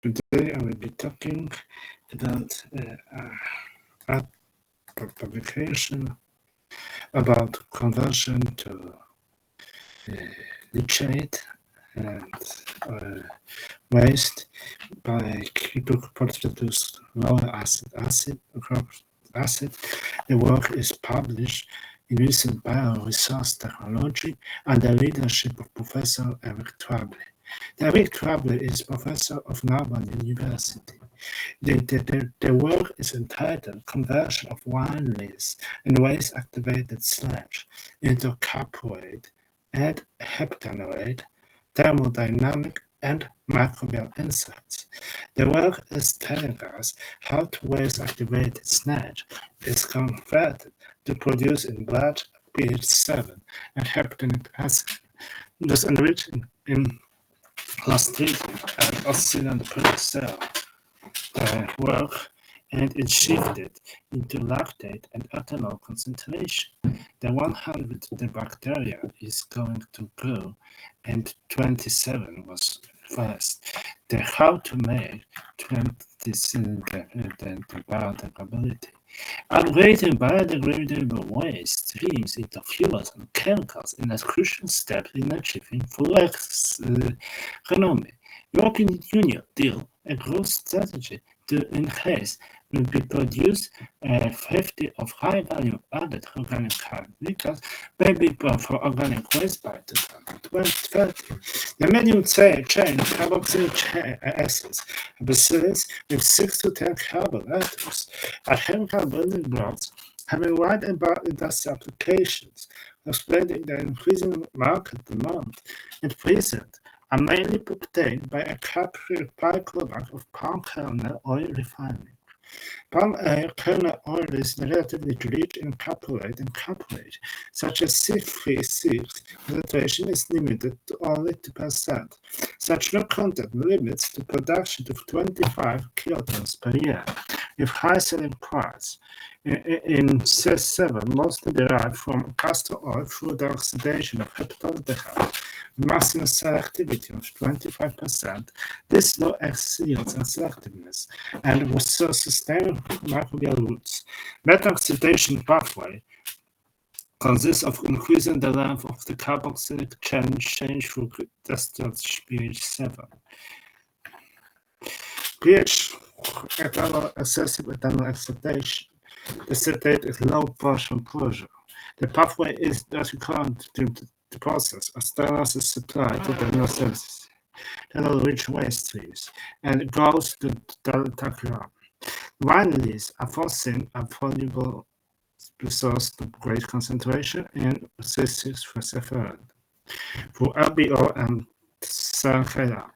Today I will be talking about a publication about conversion to leachate and waste by produced lower acid. The work is published in recent bioresource technology under the leadership of Professor Eric Trable. Eric Trable is professor of Hamdard University. The work is entitled Conversion of Wine Lees and Waste-Activated Sludge into Caproate and Heptanoate Thermodynamic and Microbial Insights. The work is telling us how to waste-activated sludge is converted to produce in blood pH 7 and heptanic acid, thus enriched in Clostridium and oxidant per cell work, and is shifted into lactate and ethanol concentration. The 100 the bacteria is going to grow, and 27 was first. The how to make 27 the biodegradability. Upgrading biodegradable waste streams into fuels and chemicals is a crucial step in achieving full economy. European Union deal a growth strategy to enhance will be produced 50 of high-value added organic chemicals maybe for organic waste by 2030. The medium chain carboxylic acids bacillus with 6 to 10 carbon atoms are chemical building blocks having wide industrial applications, explaining the increasing market demand and present are mainly obtained by a capillary byproduct of palm kernel oil refining. Palm kernel oil is relatively rich in caprolate and caprolate, such as C3 concentration is limited to only 2%. Such low content limits the production to 25 kilotons per year, with high selling price. In C7, mostly derived from castor oil through the oxidation of heptaldehyde, maximum selectivity of 25%. This low yields and selectiveness, and was so sustainable microbial roots. That oxidation pathway consists of increasing the length of the carboxylic change through pH 7. pH excessive ethanol excitation. The acetate is low partial pressure. The pathway is that current to the process as stylus is supplied to the nurses, rich waste streams, and it goes to the Akram. Wine lees are forcing a valuable resource to great concentration in C6 for Sepharad through LBO and Sargodha.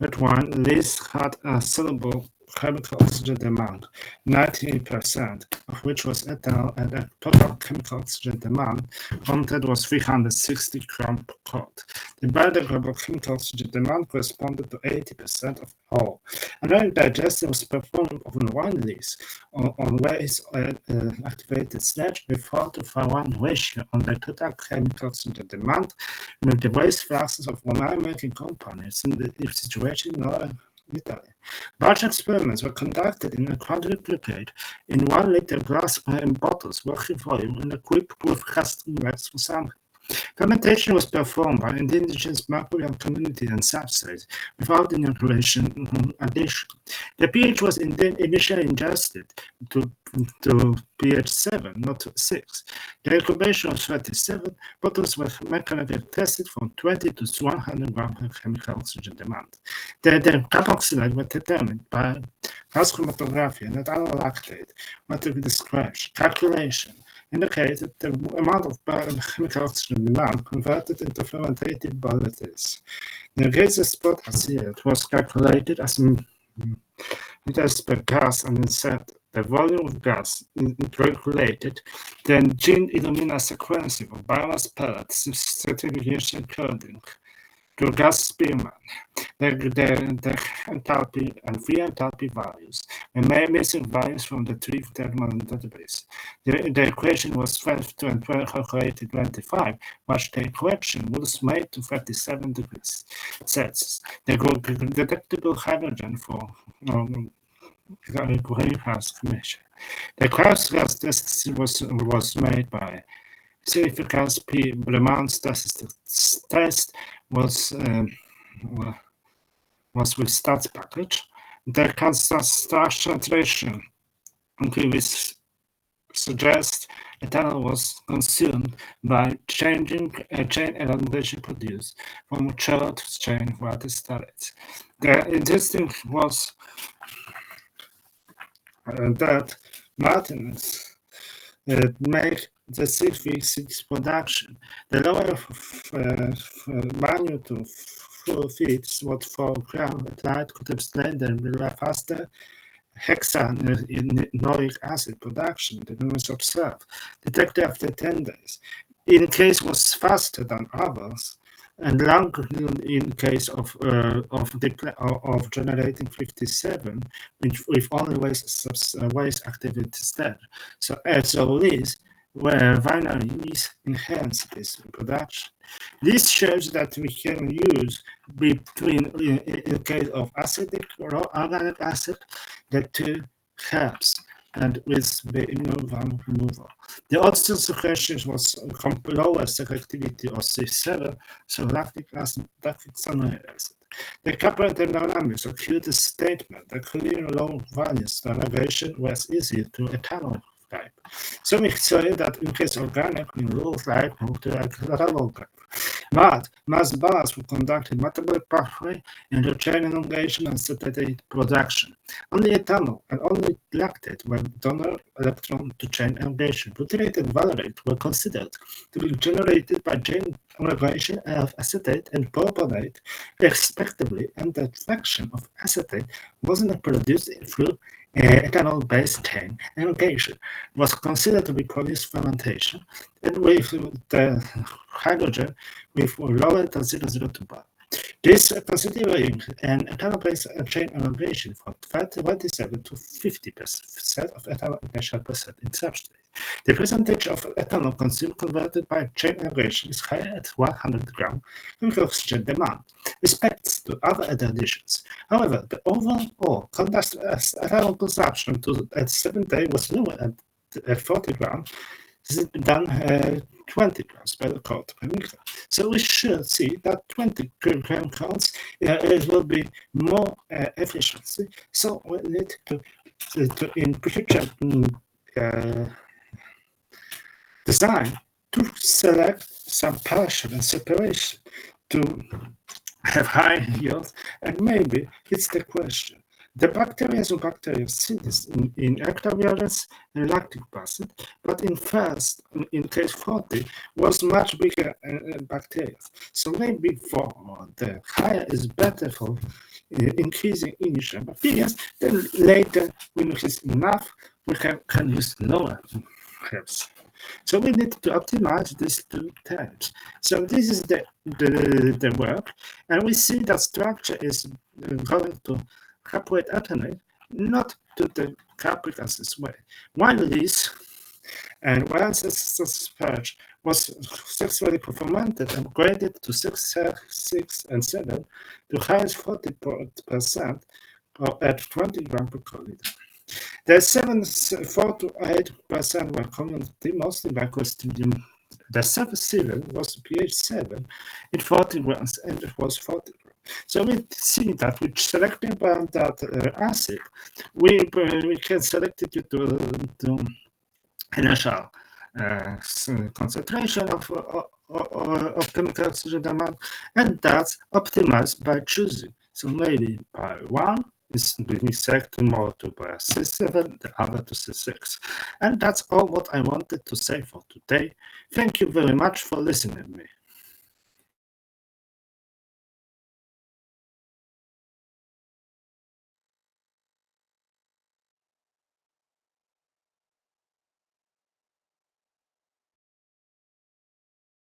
Red wine lees had a soluble chemical oxygen demand, 98% of which was ethanol, and the total chemical oxygen demand counted was 360 grams per quart. The biodegradable chemical oxygen demand corresponded to 80% of all. Another digestion was performed on wine lees on waste activated sludge with 4:1 ratio on the total chemical oxygen demand, with the waste fluxes of wine-making companies in the situation in northern Italy. Large experiments were conducted in a quadruplicate in 1 liter glass wine bottles, working volume, and equipped with custom racks for sampling. Fermentation was performed by indigenous microbial community and substrates without inoculation addition. The pH was initially adjusted to pH 7, not 6. The incubation was 37. Bottles were mechanically tested from 20 to 100 grams per chemical oxygen demand. The carboxylate were determined by mass chromatography and lactate, what to be described. Calculation indicated the amount of chemical oxygen demand converted into fermentative volatiles. The greatest spot yield was calculated as meters per gas and inset. The volume of gas is calculated, then gene Illumina sequencing of biomass pellets, stratification coding to gas Spearman. the enthalpy and free enthalpy values and missing values from the three thermal database. The equation was 12 to and 12 calculated 25, but the equation was made to 37 degrees Celsius. The detectable hydrogen for greenhouse emission. The greenhouse test was made by significance P. Bremann's test was with stats package. The concentration previous suggests ethanol was consumed by changing a chain elongation produced from a short chain water steroids. The interesting was that Martinez make the C6 production. The lower magnitude feeds what for gram at night could explain the faster hexanoic acid production that was observed, detected after 10 days. In case was faster than others, and longer in case of generating 57, with only waste activities there. So as always, where binaries enhance this production. This shows that we can use between, in case of acidic or organic acid, the two helps and with the immunovan removal. The other question was lower selectivity of C7, so lactic acid, lactic acid. The couple thermodynamics occurred a statement that clear low values derivation was easy to ethanol type. So we say that in case organic, we will like move to ethanol type. But mass balance will conduct a metabolic pathway in the chain elongation and acetate production. Only ethanol and only lactate were donor electron to chain elongation. Butyrate and valerate were considered to be generated by chain elongation of acetate and propionate respectively, and the fraction of acetate wasn't produced through ethanol-based chain elongation. Was considered to be produced fermentation, and with the hydrogen with lower than 0.02 bar. This considering an ethanol-based chain elongation from 27 to 50% of ethanol initial percent in substrate. The percentage of ethanol consumed converted by chain elongation is higher at 100 grams with oxygen demand, respects to other additions. However, the overall ethanol consumption at 7 days was lower at 40 grams than 20 grams per quart per meter. So we should see that 20 gram counts will be more efficiency. So we need to in future design to select some partial and separation to have high yield, and maybe it's the question. The bacteria and bacteria see this in ectovirus and lactic acid, but in case 40 was much bigger bacteria. So maybe for the higher is better for increasing initial bacteria, then later when it is enough, we can use lower herbs. So we need to optimize these two terms. So this is the work, and we see that structure is going to caprate ethanol, not to the capric acid way. While this and once this purge was successfully fermented and graded to 6 and 7 to highest 40% at 20 grams per liter. The 4 to 8% were commented mostly by Clostridium. The 7 was pH 7 at 40 grams, and it was 40 grams. So we see that with selecting that acid, we can select it to initial concentration of chemical oxygen demand, and that's optimized by choosing. So maybe by 1 is we select more to by C7, the other to C6. And that's all what I wanted to say for today. Thank you very much for listening to me.